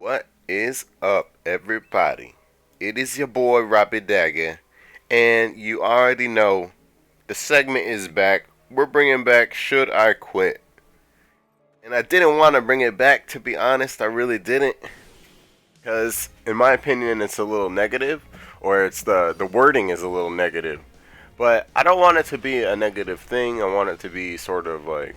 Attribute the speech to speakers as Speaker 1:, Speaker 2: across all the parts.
Speaker 1: What is up, everybody? It is your boy Robbie Dagger, and you already know the segment is back. We're bringing back Should I Quit? And I didn't want to bring it back, to be honest. I really didn't, because in my opinion, it's a little negative, or it's the wording is a little negative. But I don't want it to be a negative thing. I want it to be sort of like,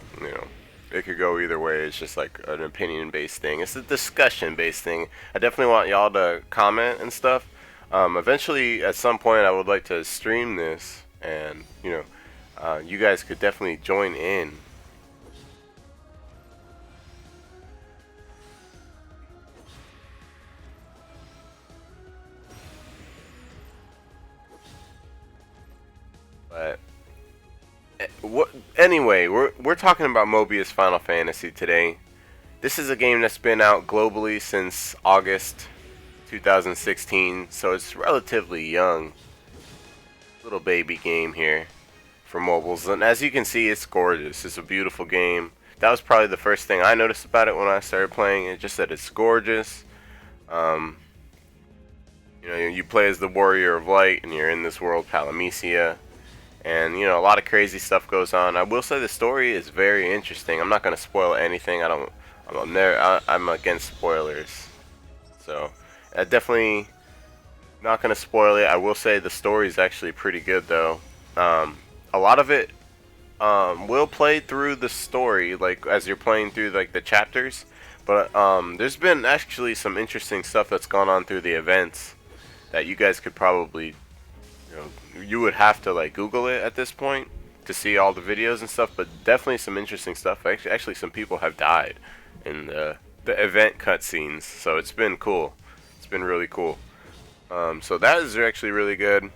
Speaker 1: it could go either way. It's just like an opinion based thing. It's a discussion based thing. I definitely want y'all to comment and stuff. Eventually, at some point, I would like to stream this, and you guys could definitely join in. But what? Anyway, we're talking about Mobius Final Fantasy today. This is a game that's been out globally since August 2016, so it's relatively young. Little baby game here for mobiles, and as you can see, it's gorgeous. It's a beautiful game. That was probably the first thing I noticed about it when I started playing it, just that it's gorgeous. Um, you play as the Warrior of Light, and you're in this world, Palamecia, and a lot of crazy stuff goes on. I will say the story is very interesting. I'm not gonna spoil anything. I'm against spoilers, so I definitely not gonna spoil it. I will say the story is actually pretty good though. A lot of it will play through the story, like as you're playing through like the chapters. But there's been actually some interesting stuff that's gone on through the events that you guys could probably, you would have to like Google it at this point to see all the videos and stuff. But definitely some interesting stuff. Actually, some people have died in the event cutscenes, so it's been cool. It's been really cool. So that is actually really good.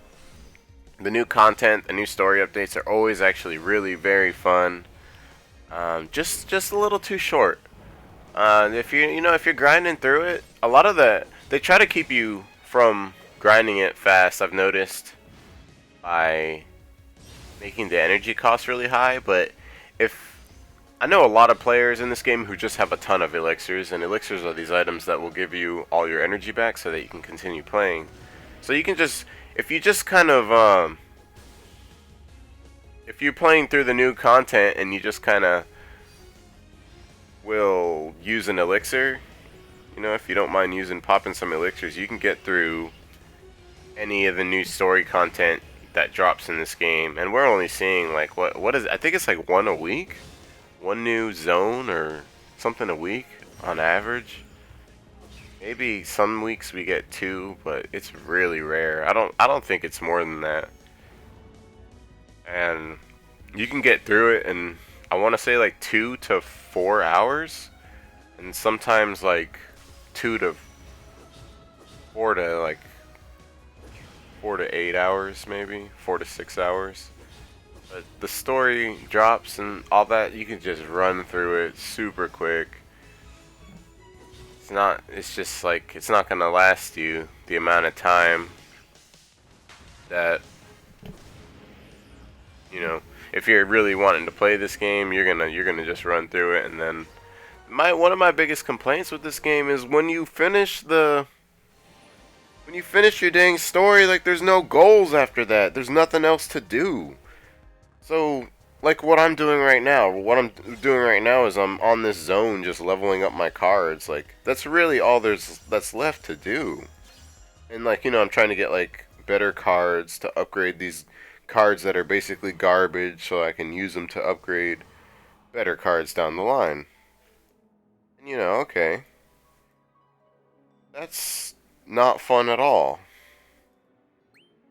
Speaker 1: The new content, the new story updates are always actually really very fun. Just a little too short. If you're grinding through it, a lot of they try to keep you from grinding it fast. I've noticed by making the energy cost really high. But if I know a lot of players in this game who just have a ton of elixirs, and elixirs are these items that will give you all your energy back so that you can continue playing. So you can just, if you just kind of, if you're playing through the new content and you just kind of will use an elixir, if you don't mind popping some elixirs, you can get through any of the new story content that drops in this game. And we're only seeing like, what is, I think it's like one a week? One new zone or something a week on average. Maybe some weeks we get two, but it's really rare. I don't think it's more than that. And you can get through it in, I want to say like 2 to 4 hours, and sometimes like 2 to 4 to like 4 to 8 hours, maybe 4 to 6 hours. But the story drops and all that, you can just run through it super quick. It's just like, it's not gonna last you the amount of time that, if you're really wanting to play this game, you're gonna just run through it. And then one of my biggest complaints with this game is when you finish your dang story, like there's no goals after that. There's nothing else to do. So, like what I'm doing right now, is I'm on this zone just leveling up my cards. Like, that's really all that's left to do. And like, I'm trying to get like better cards to upgrade these cards that are basically garbage so I can use them to upgrade better cards down the line. And okay. That's not fun at all.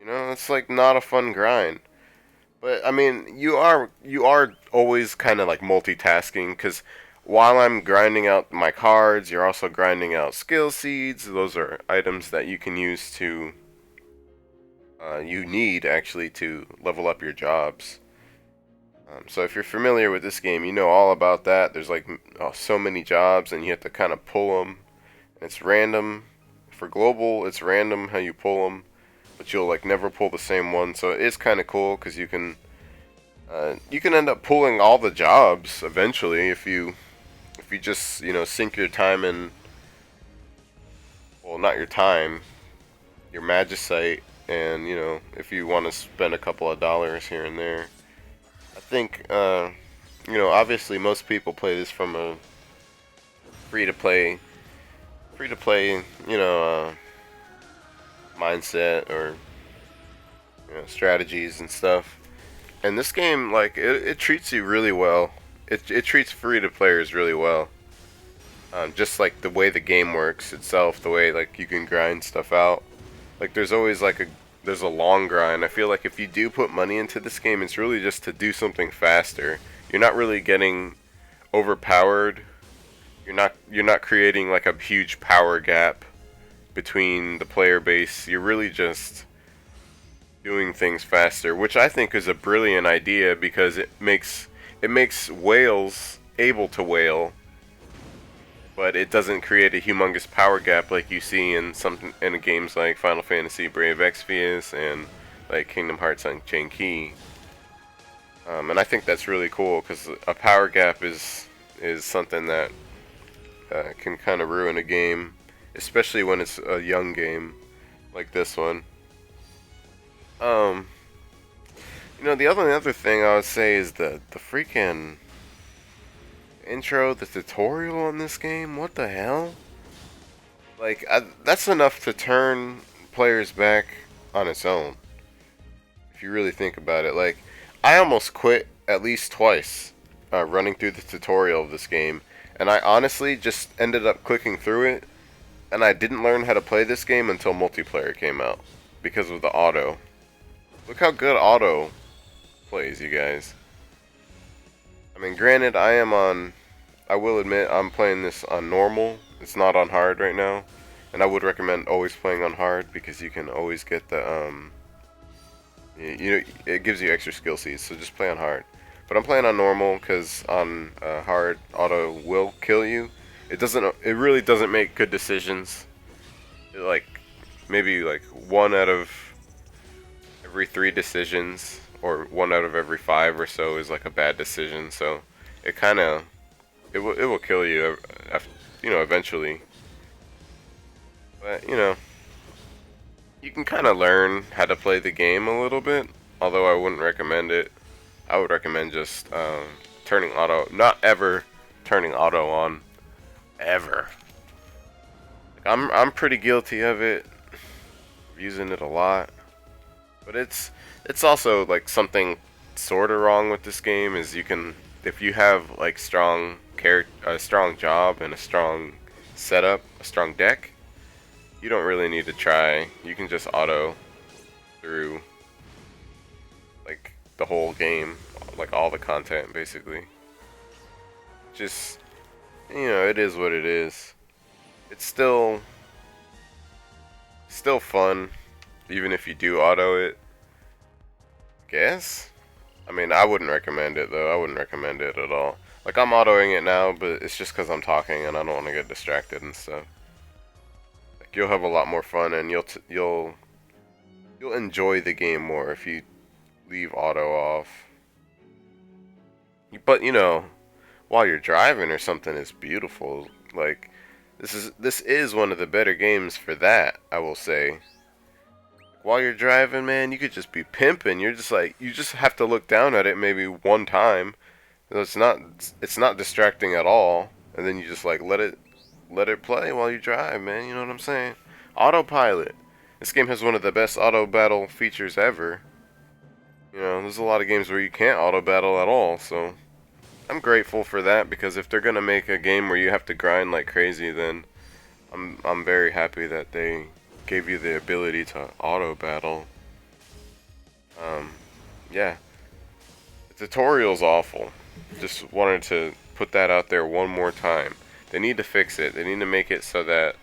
Speaker 1: It's like not a fun grind. But I mean, you are always kind of like multitasking, because while I'm grinding out my cards, you're also grinding out skill seeds. Those are items that you can use to you need actually to level up your jobs. So if you're familiar with this game, you know all about that. There's like so many jobs, and you have to kind of pull them. It's random. For global, it's random how you pull them, but you'll like never pull the same one. So it is kind of cool because you can end up pulling all the jobs eventually if you just sink your time in well, not your time, your magicite, and you know, if you want to spend a couple of dollars here and there. I think, you know, obviously most people play this from a free to play, you know, mindset or you know, strategies and stuff. And this game, like, it treats you really well. It treats free to players really well. Just like the way the game works itself, the way like you can grind stuff out. Like there's always like there's a long grind. I feel like if you do put money into this game, it's really just to do something faster. You're not really getting overpowered. You're not creating like a huge power gap between the player base. You're really just doing things faster, which I think is a brilliant idea because it makes whales able to whale, but it doesn't create a humongous power gap like you see in games like Final Fantasy Brave Exvius and like Kingdom Hearts Unchained Key. And I think that's really cool because a power gap is something that can kind of ruin a game, especially when it's a young game like this one. Um, you know, the other thing I would say is the freaking intro, the tutorial on this game. What the hell? Like, that's enough to turn players back on its own. If you really think about it, like, I almost quit at least twice running through the tutorial of this game, and I honestly just ended up clicking through it, and I didn't learn how to play this game until multiplayer came out because of the auto. Look how good auto plays, you guys. I mean, granted, I will admit, I'm playing this on normal. It's not on hard right now. And I would recommend always playing on hard because you can always get the, you know, it gives you extra skill seeds, so just play on hard. But I'm playing on normal because on hard, auto will kill you. It really doesn't make good decisions. Maybe like 1 out of every 3 decisions, or 1 out of every 5 or so is like a bad decision. So it kind of it will kill you, you know, eventually. But you know, you can kind of learn how to play the game a little bit. Although I wouldn't recommend it. I would recommend just turning auto, not ever turning auto on, ever. Like, I'm pretty guilty of it, using it a lot. But it's also like something sort of wrong with this game is if you have like a strong job and a strong setup, a strong deck, you don't really need to try. You can just auto through like the whole game, like all the content basically. Just, you know, it is what it is. It's still fun even if you do auto it. Guess. I mean, I wouldn't recommend it though. I wouldn't recommend it at all. Like, I'm autoing it now, but it's just because I'm talking and I don't want to get distracted and stuff. Like, you'll have a lot more fun and you'll enjoy the game more if you leave auto off. But you know, while you're driving or something, it's beautiful. Like, this is one of the better games for that, I will say. While you're driving, man, you could just be pimping. You're just like, you just have to look down at it maybe one time. It's not distracting at all. And then you just like let it play while you drive, man. You know what I'm saying? Autopilot. This game has one of the best auto battle features ever. You know, there's a lot of games where you can't auto battle at all, so I'm grateful for that, because if they're gonna make a game where you have to grind like crazy, then I'm very happy that they gave you the ability to auto battle. Yeah. The tutorial's awful. Just wanted to put that out there one more time. They need to fix it. They need to make it so that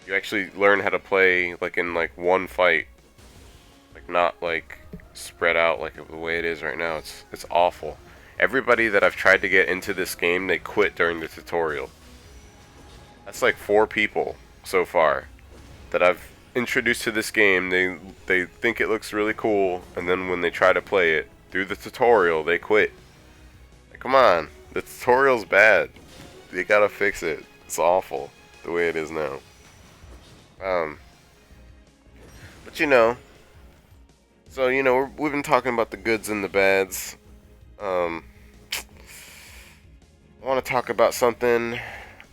Speaker 1: you actually learn how to play like in like one fight. Like, not like spread out like the way it is right now. It's awful. Everybody that I've tried to get into this game, they quit during the tutorial. That's like 4 people so far that I've introduced to this game. They think it looks really cool, and then when they try to play it through the tutorial, they quit. Like, come on, the tutorial's bad. They gotta fix it. It's awful the way it is now. Um, but so we've been talking about the goods and the bads. Um, I want to talk about something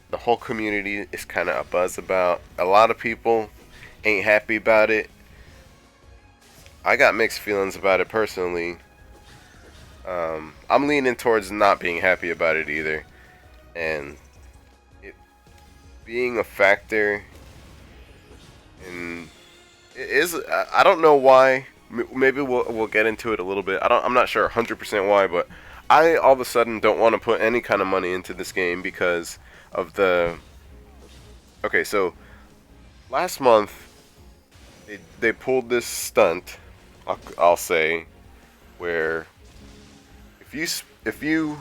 Speaker 1: the whole community is kind of a buzz about. A lot of people ain't happy about it. I got mixed feelings about it personally. I'm leaning towards not being happy about it either, and it being a factor in it is. I don't know why. Maybe we'll get into it a little bit. I'm not sure 100% why, but I all of a sudden don't want to put any kind of money into this game because of the. Okay, so last month they pulled this stunt. I'll say where if you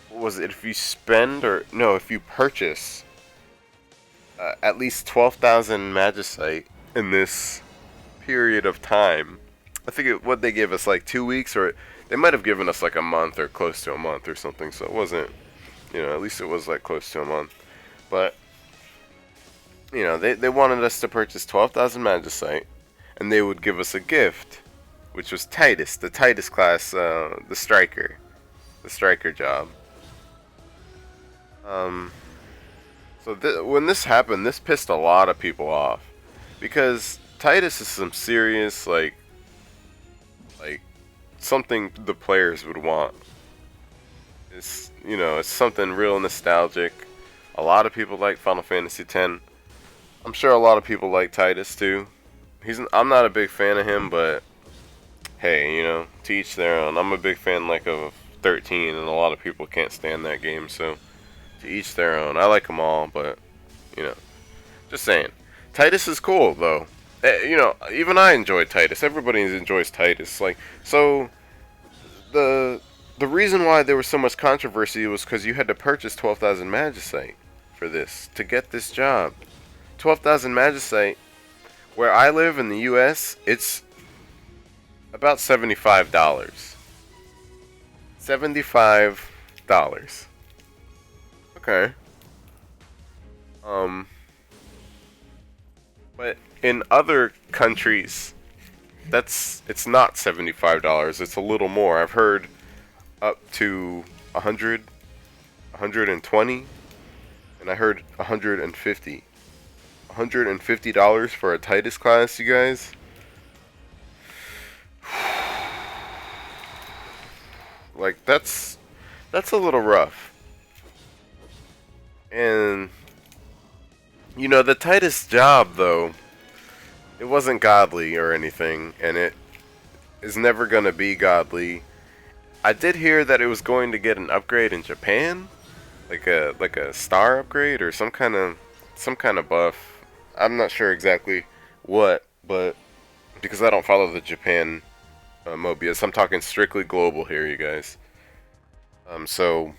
Speaker 1: what was it, if you spend or no, if you purchase at least 12,000 magicite in this period of time. I think what they gave us like 2 weeks, or they might have given us like a month or close to a month or something. So it wasn't, at least it was like close to a month. But they wanted us to purchase 12,000 magicite, and they would give us a gift, which was Titus, the Titus class, the striker job. So when this happened, this pissed a lot of people off because Titus is some serious like something the players would want. It's something real nostalgic. A lot of people like Final Fantasy X. I'm sure a lot of people like Titus too. I'm not a big fan of him, but hey, to each their own. I'm a big fan of 13, and a lot of people can't stand that game, so to each their own. I like them all, but just saying. Titus is cool though. Even I enjoy Titus. Everybody enjoys Titus. So the reason why there was so much controversy was because you had to purchase 12,000 magicite for this to get this job. 12,000 magicite. Where I live in the U.S., it's about $75. $75. Okay. But in other countries, it's not $75. It's a little more. I've heard up to 100, 120, and I heard 150. $150 for a Titus class, you guys? That's a little rough. And the Titus job though, it wasn't godly or anything, and it is never gonna be godly. I did hear that it was going to get an upgrade in Japan, like a star upgrade or some kind of buff. I'm not sure exactly what, but because I don't follow the Japan Mobius, I'm talking strictly global here, you guys. So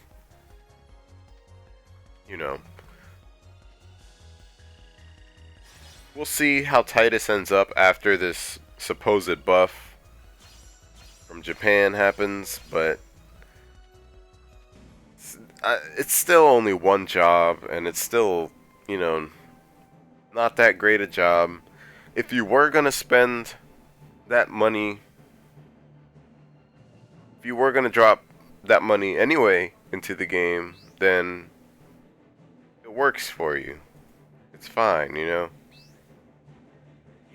Speaker 1: we'll see how Titus ends up after this supposed buff from Japan happens, but it's still only one job, and it's still, not that great a job. If you were gonna spend that money, if you were gonna drop that money anyway into the game, then it works for you. It's fine, You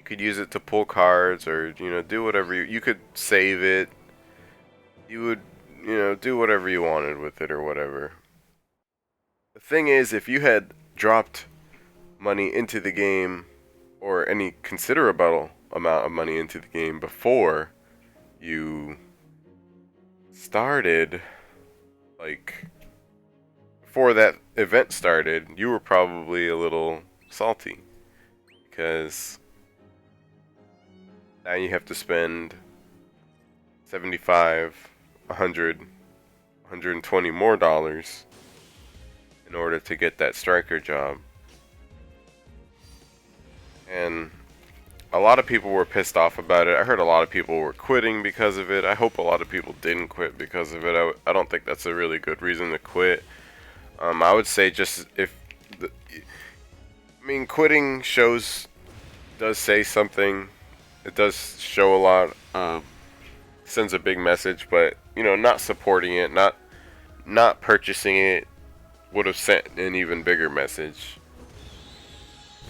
Speaker 1: could use it to pull cards, or do whatever you could save it. You would, do whatever you wanted with it or whatever. The thing is, if you had dropped money into the game, or any considerable amount of money into the game before you started, before that event started, you were probably a little salty because now you have to spend 75, 100, 120 more dollars in order to get that striker job. And a lot of people were pissed off about it. I heard a lot of people were quitting because of it. I hope a lot of people didn't quit because of it. I don't think that's a really good reason to quit. I would say just I mean, quitting shows does say something. It does show a lot. Sends a big message, but not supporting it, not purchasing it would have sent an even bigger message.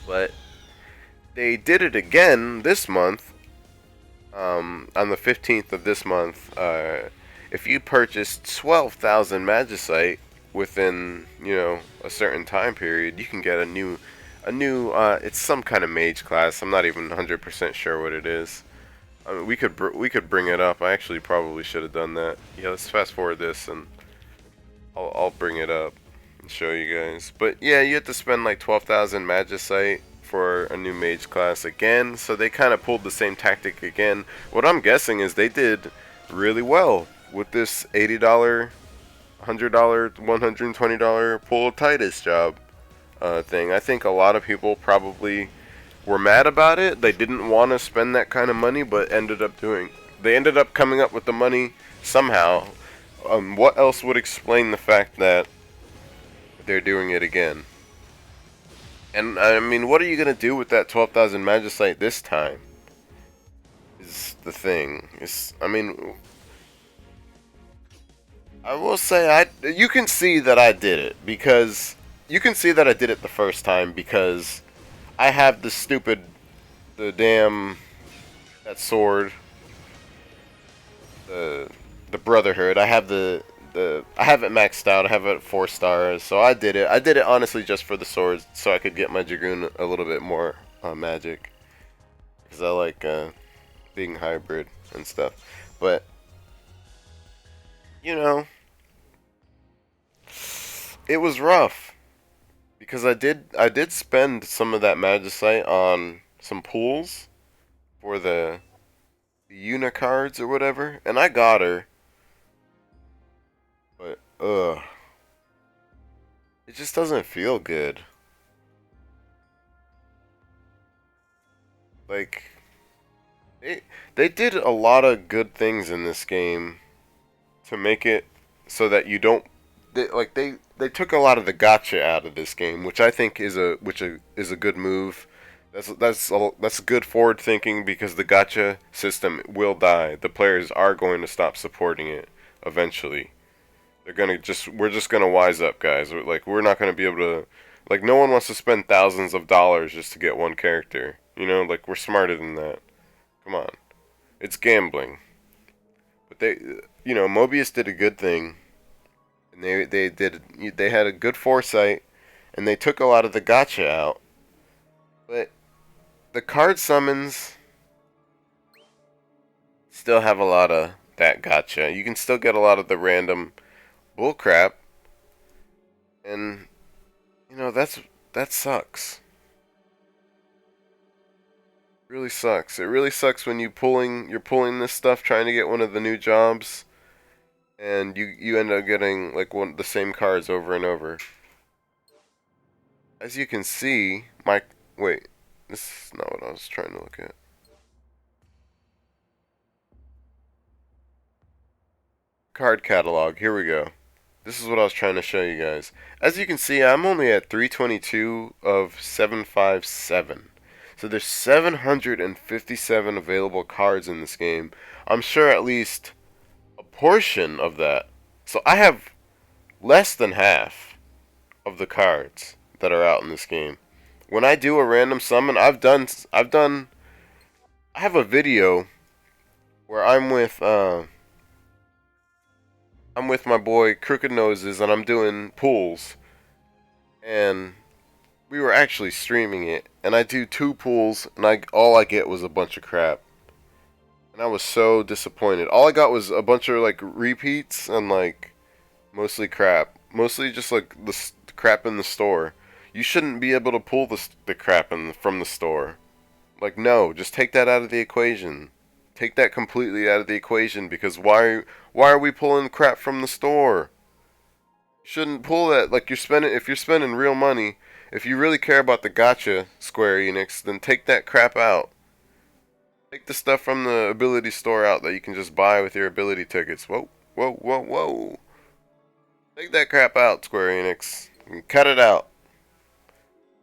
Speaker 1: But they did it again this month. On the 15th of this month, if you purchased 12,000 magicite within a certain time period, you can get a new it's some kind of mage class. I'm not even 100% sure what it is. I mean, we could bring it up. I actually probably should have done that. Yeah, let's fast forward this and I'll bring it up and show you guys. But yeah, you have to spend like 12,000 magicite for a new mage class again. So they kind of pulled the same tactic again. What I'm guessing is they did really well with this $80, $100, $120 pull Titus job thing. I think a lot of people probably were mad about it. They didn't want to spend that kind of money, but they ended up coming up with the money somehow. What else would explain the fact that they're doing it again? And I mean, what are you gonna do with that 12,000 magicite this time? Is the thing. I mean, I will say you can see that I did it because you can see that I did it the first time because I have the damn, that sword, the Brotherhood. I have I have it maxed out. I have it at 4 stars. So I did it. I did it honestly just for the swords, so I could get my Dragoon a little bit more magic, because I like being hybrid and stuff. But it was rough because I did spend some of that magicite on some pools for the unicards or whatever, and I got her. But it just doesn't feel good. Like they did a lot of good things in this game to make it so that you don't they took a lot of the gotcha out of this game, which I think is a good move. That's good forward thinking because the gotcha system will die. The players are going to stop supporting it eventually. We're just gonna wise up, guys. We're not gonna be able to, no one wants to spend thousands of dollars just to get one character. We're smarter than that. Come on, it's gambling. But Mobius did a good thing, and they had a good foresight, and they took a lot of the gotcha out. But the card summons still have a lot of that gotcha. You can still get a lot of the random bullcrap, and that sucks. It really sucks. It really sucks when you're pulling this stuff trying to get one of the new jobs, and you end up getting the same cards over and over. As you can see, wait, this is not what I was trying to look at. Card catalog. Here we go. This is what I was trying to show you guys. As you can see, I'm only at 322 of 757. So there's 757 available cards in this game. I'm sure at least a portion of that. So I have less than half of the cards that are out in this game. When I do a random summon, I have a video where I'm with my boy Crooked Noses, and I'm doing pulls, and we were actually streaming it, and I do 2 pulls, and all I get was a bunch of crap, and I was so disappointed. All I got was a bunch of repeats and mostly crap, mostly just the crap in the store. You shouldn't be able to pull the crap from the store. No, just take that out of the equation. Take that completely out of the equation, because why are we pulling crap from the store? You shouldn't pull that. If you're spending real money, if you really care about the gotcha, Square Enix, then take that crap out. Take the stuff from the ability store out that you can just buy with your ability tickets. Whoa, whoa, whoa, whoa. Take that crap out, Square Enix, and cut it out.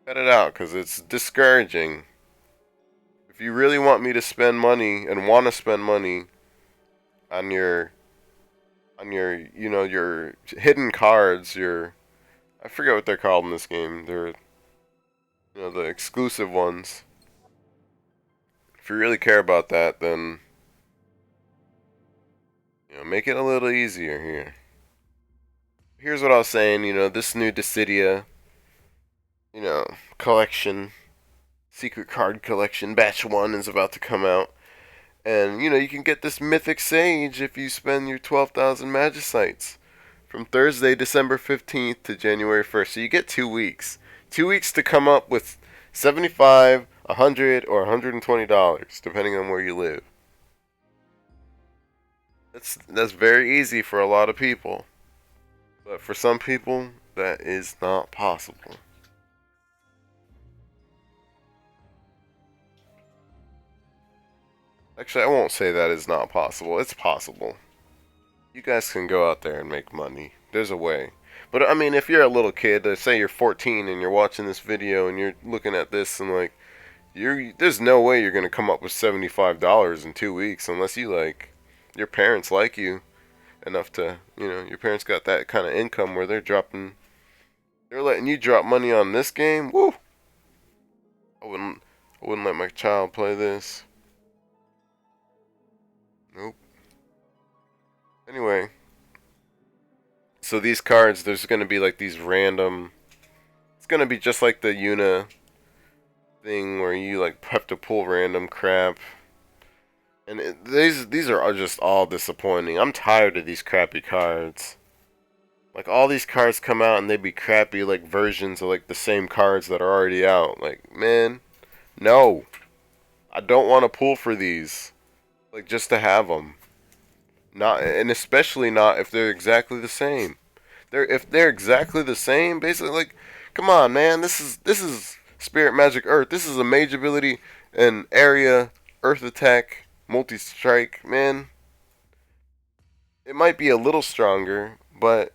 Speaker 1: Cut it out, because it's discouraging. If you really want me to spend money and want to spend money on your hidden cards, your I forget what they're called in this game. They're the exclusive ones. If you really care about that, then make it a little easier here. Here's what I was saying. This new Dissidia, collection, secret card collection, batch 1 is about to come out. And, you can get this Mythic Sage if you spend your 12,000 Magicites from Thursday, December 15th to January 1st. So you get 2 weeks. 2 weeks to come up with 75, 100, or $120, depending on where you live. That's very easy for a lot of people. But for some people, that is not possible. Actually, I won't say that is not possible. It's possible. You guys can go out there and make money. There's a way. But I mean, if you're a little kid, say you're 14 and you're watching this video and you're looking at this and like, there's no way you're gonna come up with $75 in 2 weeks unless your parents like you enough to, your parents got that kind of income where they're letting you drop money on this game. Woo! I wouldn't let my child play this. Nope. Anyway, so these cards, there's gonna be like these random. It's gonna be just like the Una thing where you like have to pull random crap. And these are just all disappointing. I'm tired of these crappy cards. Like all these cards come out and they be crappy like versions of like the same cards that are already out. Like, man, no. I don't want to pull for these. Like just to have them. Not, and especially not if they're exactly the same. If they're exactly the same, basically, like, come on, man, this is Spirit Magic Earth. This is a mage ability and area Earth attack multi strike, man. It might be a little stronger, but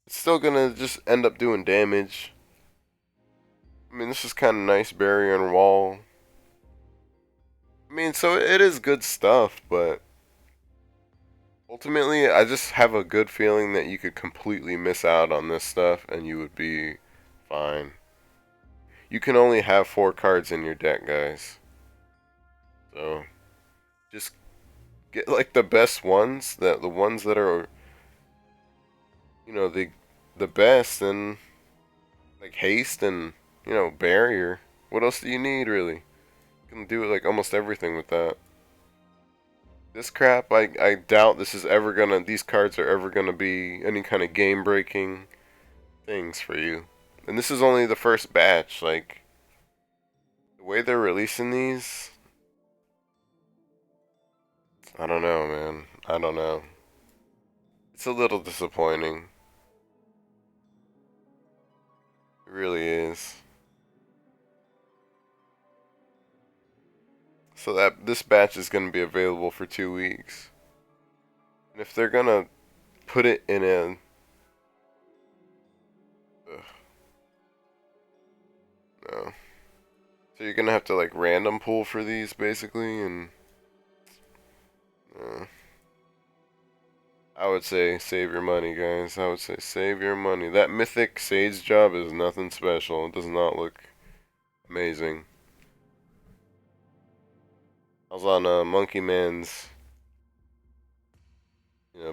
Speaker 1: it's still gonna just end up doing damage. I mean, this is kind of nice barrier and wall. I mean, so it is good stuff, but ultimately, I just have a good feeling that you could completely miss out on this stuff and you would be fine. You can only have 4 cards in your deck, guys. So, just get like the best ones, the ones that are, the best, and like haste and, barrier. What else do you need, really? You can do like almost everything with that. This crap, I doubt these cards are ever gonna be any kind of game breaking things for you. And this is only the first batch, like, the way they're releasing these, I don't know, man. I don't know. It's a little disappointing. It really is. So that this batch is gonna be available for 2 weeks. And if they're gonna put it in a no. So you're gonna have to like random pull for these basically, and I would say save your money, guys. I would say save your money. That mythic sage job is nothing special. It does not look amazing. I was on Monkey Man's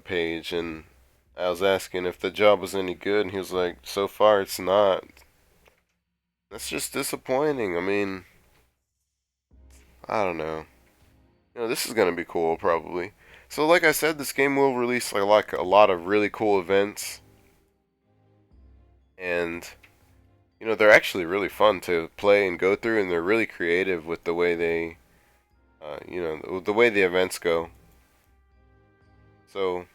Speaker 1: page, and I was asking if the job was any good, and he was like, so far it's not. That's just disappointing. I mean, I don't know. This is gonna be cool probably. So like I said, this game will release like a lot of really cool events, and they're actually really fun to play and go through, and they're really creative with the way they, the way the events go. So,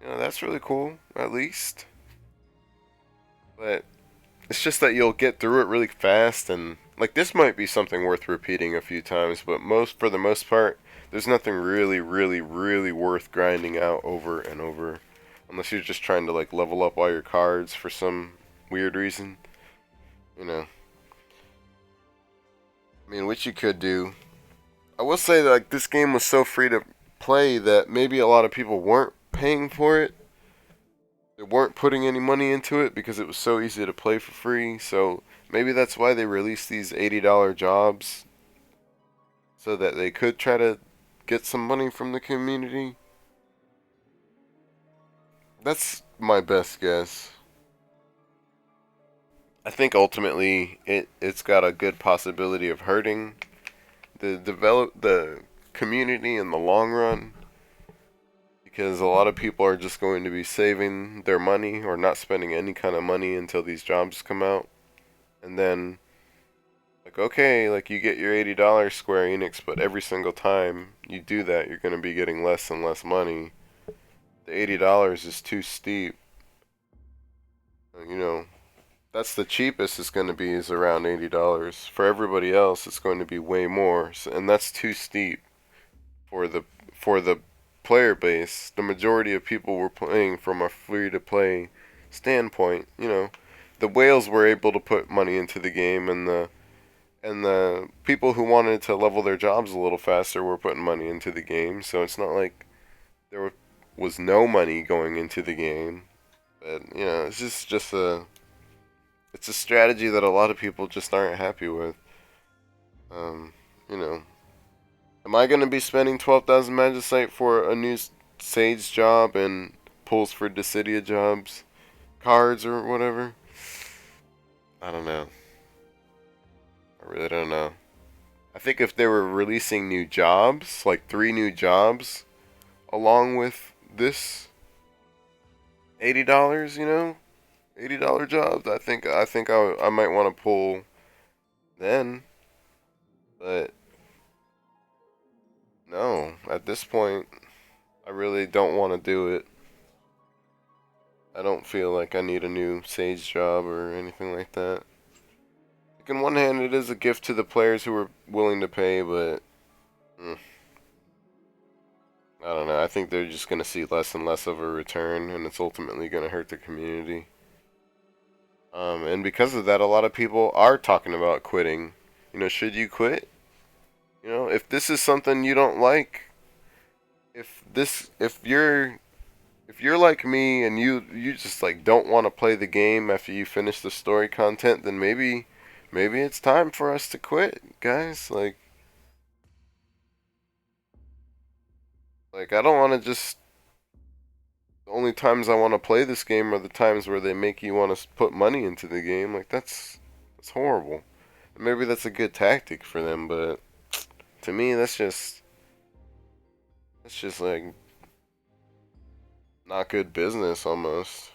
Speaker 1: that's really cool, at least. But it's just that you'll get through it really fast, and like this might be something worth repeating a few times, but for the most part, there's nothing really, really, really worth grinding out over and over, unless you're just trying to like level up all your cards for some weird reason. You know, I mean, what you could do. I will say that, like, this game was so free to play that maybe a lot of people weren't paying for it. They weren't putting any money into it because it was so easy to play for free. So maybe that's why they released these $80 jobs so that they could try to get some money from the community. That's my best guess. I think ultimately it's got a good possibility of hurting the community in the long run, because a lot of people are just going to be saving their money or not spending any kind of money until these jobs come out. And then, like, okay, like, you get your $80 Square Enix, but every single time you do that, you're going to be getting less and less money. The $80 is too steep. You know, that's the cheapest it's going to be, is around $80. For everybody else, it's going to be way more, and that's too steep for the player base. The majority of people were playing from a free to play standpoint. You know, the whales were able to put money into the game, and the people who wanted to level their jobs a little faster were putting money into the game. So it's not like there was no money going into the game. But, you know, it's just a strategy that a lot of people just aren't happy with. You know, am I gonna be spending 12,000 magicite for a new Sage job and pulls for Dissidia jobs, cards or whatever? I don't know. I really don't know. I think if they were releasing new jobs, like 3 new jobs, along with this $80, you know, $80 jobs, I might want to pull then. But no, at this point, I really don't want to do it. I don't feel like I need a new Sage job or anything like that. Like, on one hand, it is a gift to the players who are willing to pay, but I don't know. I think they're just going to see less and less of a return, and it's ultimately going to hurt the community. And because of that, a lot of people are talking about quitting. You know, should you quit? You know, if this is something you don't like, if you're like me and you just, like, don't want to play the game after you finish the story content, then maybe it's time for us to quit, guys. Like, I don't want to just, the only times I want to play this game are the times where they make you want to put money into the game. Like, that's horrible. Maybe that's a good tactic for them, but to me, that's just like not good business almost.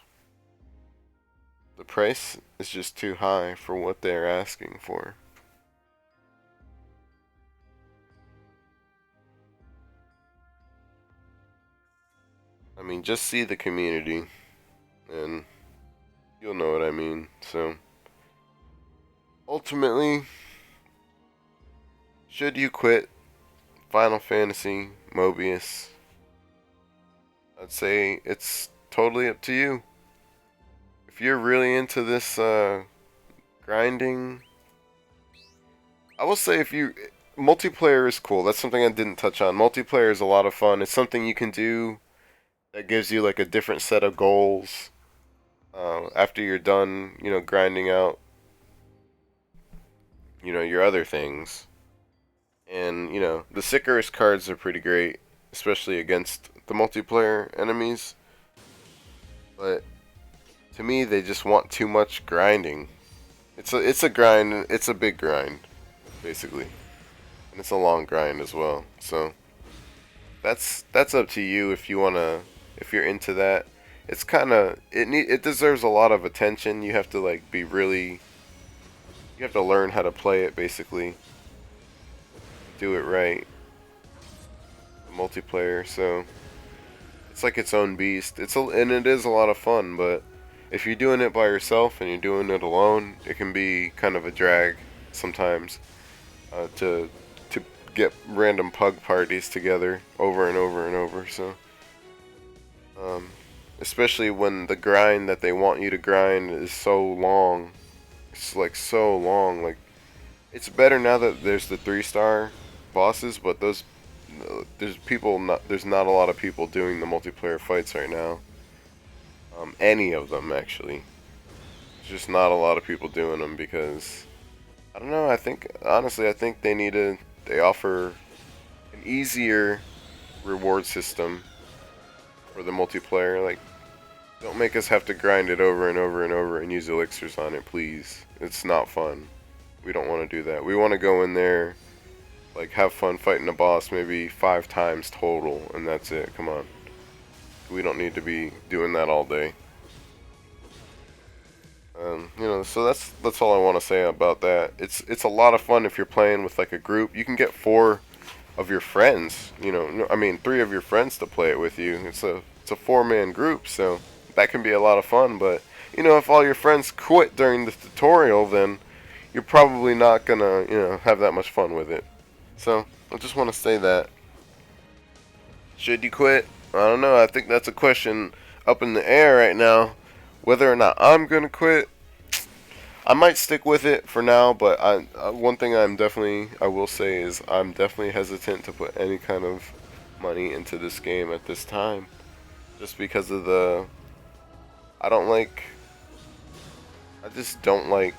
Speaker 1: The price is just too high for what they're asking for. I mean, just see the community and you'll know what I mean. So, ultimately, should you quit Final Fantasy Mobius? I'd say it's totally up to you. If you're really into this grinding, I will say, if you, multiplayer is cool. That's something I didn't touch on. Multiplayer is a lot of fun. It's something you can do that gives you, like, a different set of goals after you're done, you know, grinding out, you know, your other things. And, you know, the Sicarus cards are pretty great, especially against the multiplayer enemies. But to me, they just want too much grinding. It's a grind. It's a big grind, basically, and it's a long grind as well. So that's up to you if you wanna, if you're into that. It's kind of, it deserves a lot of attention. You have to, like, be really, you have to learn how to play it, basically, do it right. The multiplayer, so it's like its own beast. And it is a lot of fun, but if you're doing it by yourself and you're doing it alone, it can be kind of a drag sometimes to get random pug parties together over and over and over. So, especially when the grind that they want you to grind is so long,
Speaker 2: It's like so long. Like it's better now that there's the 3-star bosses, but those there's not a lot of people doing the multiplayer fights right now. Any of them actually. There's just not a lot of people doing them because I don't know. I think honestly, I think they offer an easier reward system for the multiplayer. Like, don't make us have to grind it over and over and over and use elixirs on it, please. It's not fun. We don't want to do that. We want to go in there, like, have fun fighting a boss maybe 5 times total, and that's it. Come on. We don't need to be doing that all day. So that's all I want to say about that. It's a lot of fun if you're playing with like a group. You can get 4 of your friends. I mean 3 of your friends to play it with you. It's a 4-man group, so that can be a lot of fun. But if all your friends quit during the tutorial, then you're probably not gonna have that much fun with it. So I just want to say that. Should you quit? I don't know. I think that's a question up in the air right now. Whether or not I'm gonna quit, I might stick with it for now. But one thing I will say is I'm definitely hesitant to put any kind of money into this game at this time, just because of I don't like. I just don't like.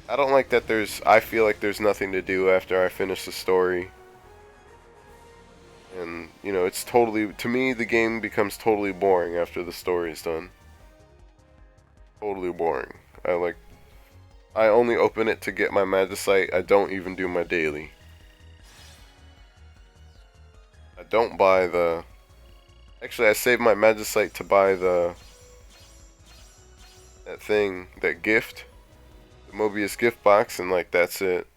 Speaker 2: I don't like that I feel like there's nothing to do after I finish the story. And, it's totally, to me, the game becomes totally boring after the story is done. Totally boring. I only open it to get my magicite. I don't even do my daily. I don't buy actually, I save my magicite to buy that gift, the Mobius gift box, and, like, that's it.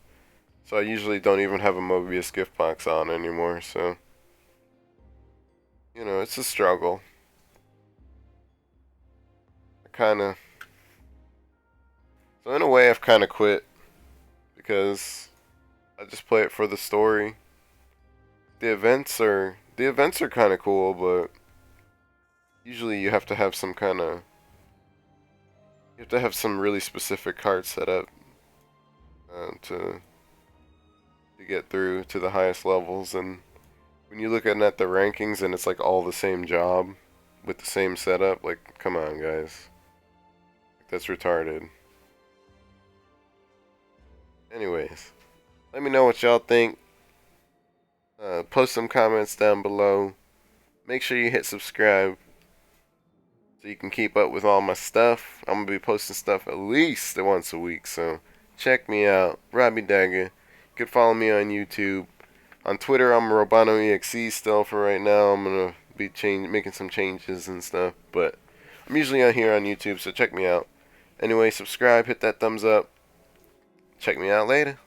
Speaker 2: So I usually don't even have a Mobius gift box on anymore, so, it's a struggle. So in a way, I've kind of quit because I just play it for the story. The events are kind of cool, but usually you have to have some really specific cards set up to get through to the highest levels. And when you look at the rankings and it's like all the same job with the same setup, like, come on, guys, that's retarded. Anyways, let me know what y'all think. Post some comments down below. Make sure you hit subscribe so you can keep up with all my stuff. I'm going to be posting stuff at least once a week, so check me out. Robbie Dagger. You can follow me on YouTube. On Twitter, I'm RobanoEXE still for right now. I'm going to be making some changes and stuff, but I'm usually on here on YouTube, so check me out. Anyway, subscribe, hit that thumbs up. Check me out later.